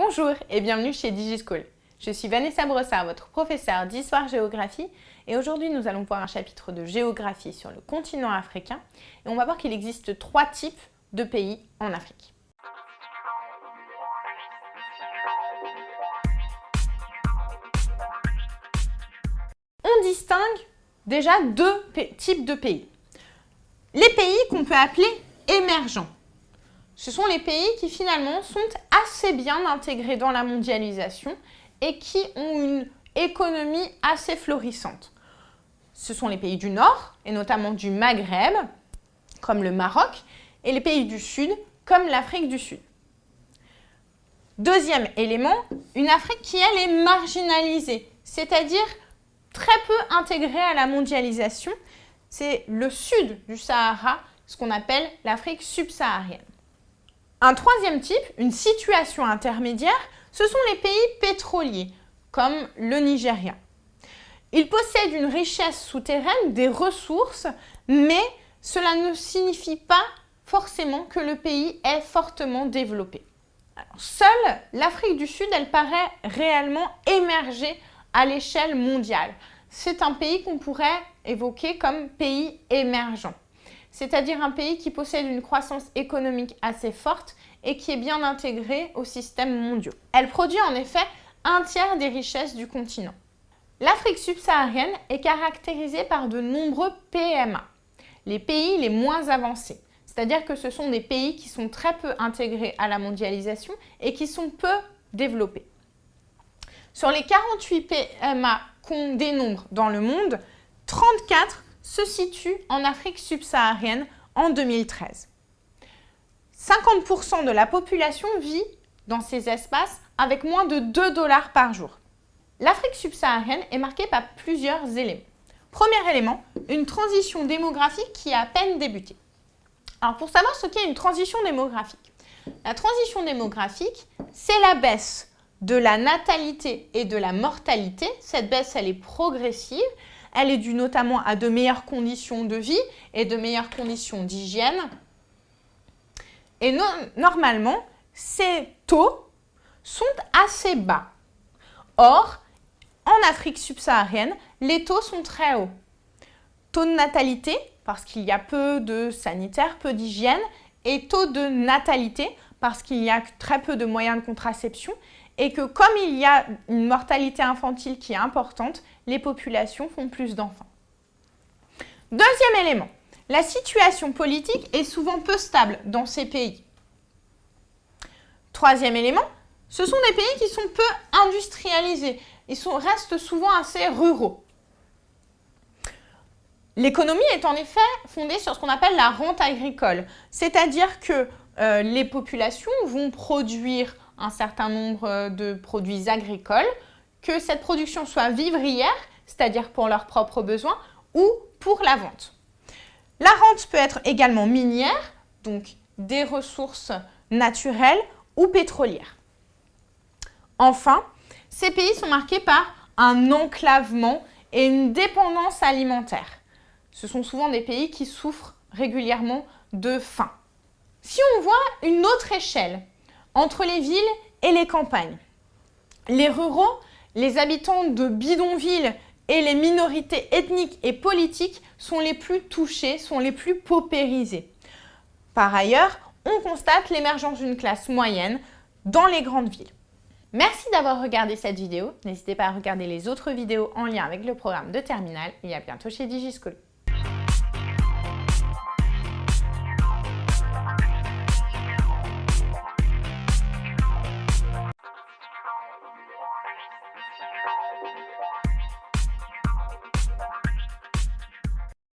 Bonjour et bienvenue chez DigiSchool. Je suis Vanessa Brossard, votre professeure d'histoire-géographie et aujourd'hui nous allons voir un chapitre de géographie sur le continent africain et on va voir qu'il existe 3 types de pays en Afrique. On distingue déjà 2 types de pays. Les pays qu'on peut appeler émergents. Ce sont les pays qui finalement sont assez bien intégrés dans la mondialisation et qui ont une économie assez florissante. Ce sont les pays du Nord et notamment du Maghreb, comme le Maroc, et les pays du Sud, comme l'Afrique du Sud. Deuxième élément, une Afrique qui, elle, est marginalisée, c'est-à-dire très peu intégrée à la mondialisation. C'est le sud du Sahara, ce qu'on appelle l'Afrique subsaharienne. Un troisième type, une situation intermédiaire, ce sont les pays pétroliers, comme le Nigeria. Ils possèdent une richesse souterraine, des ressources, mais cela ne signifie pas forcément que le pays est fortement développé. Alors, seule l'Afrique du Sud, elle paraît réellement émerger à l'échelle mondiale. C'est un pays qu'on pourrait évoquer comme pays émergent. C'est-à-dire un pays qui possède une croissance économique assez forte et qui est bien intégré au système mondial. Elle produit en effet un tiers des richesses du continent. L'Afrique subsaharienne est caractérisée par de nombreux PMA, les pays les moins avancés. C'est-à-dire que ce sont des pays qui sont très peu intégrés à la mondialisation et qui sont peu développés. Sur les 48 PMA qu'on dénombre dans le monde, 34 se situe en Afrique subsaharienne en 2013. 50% de la population vit dans ces espaces avec moins de 2 $ par jour. L'Afrique subsaharienne est marquée par plusieurs éléments. Premier élément, une transition démographique qui a à peine débuté. Alors pour savoir ce qu'est une transition démographique, la transition démographique, c'est la baisse de la natalité et de la mortalité. Cette baisse, elle est progressive. Elle est due notamment à de meilleures conditions de vie et de meilleures conditions d'hygiène. Et normalement, ces taux sont assez bas. Or, en Afrique subsaharienne, les taux sont très hauts. Taux de natalité, parce qu'il y a peu de sanitaires, peu d'hygiène, et taux de natalité, parce qu'il y a très peu de moyens de contraception, et que comme il y a une mortalité infantile qui est importante, les populations font plus d'enfants. Deuxième élément, la situation politique est souvent peu stable dans ces pays. Troisième élément, ce sont des pays qui sont peu industrialisés. Restent souvent assez ruraux. L'économie est en effet fondée sur ce qu'on appelle la rente agricole, c'est-à-dire que les populations vont produire un certain nombre de produits agricoles, que cette production soit vivrière, c'est-à-dire pour leurs propres besoins, ou pour la vente. La rente peut être également minière, donc des ressources naturelles ou pétrolières. Enfin, ces pays sont marqués par un enclavement et une dépendance alimentaire. Ce sont souvent des pays qui souffrent régulièrement de faim. Si on voit une autre échelle entre les villes et les campagnes, les ruraux, les habitants de bidonvilles et les minorités ethniques et politiques sont les plus touchés, sont les plus paupérisés. Par ailleurs, on constate l'émergence d'une classe moyenne dans les grandes villes. Merci d'avoir regardé cette vidéo. N'hésitez pas à regarder les autres vidéos en lien avec le programme de terminale et à bientôt chez DigiSchool.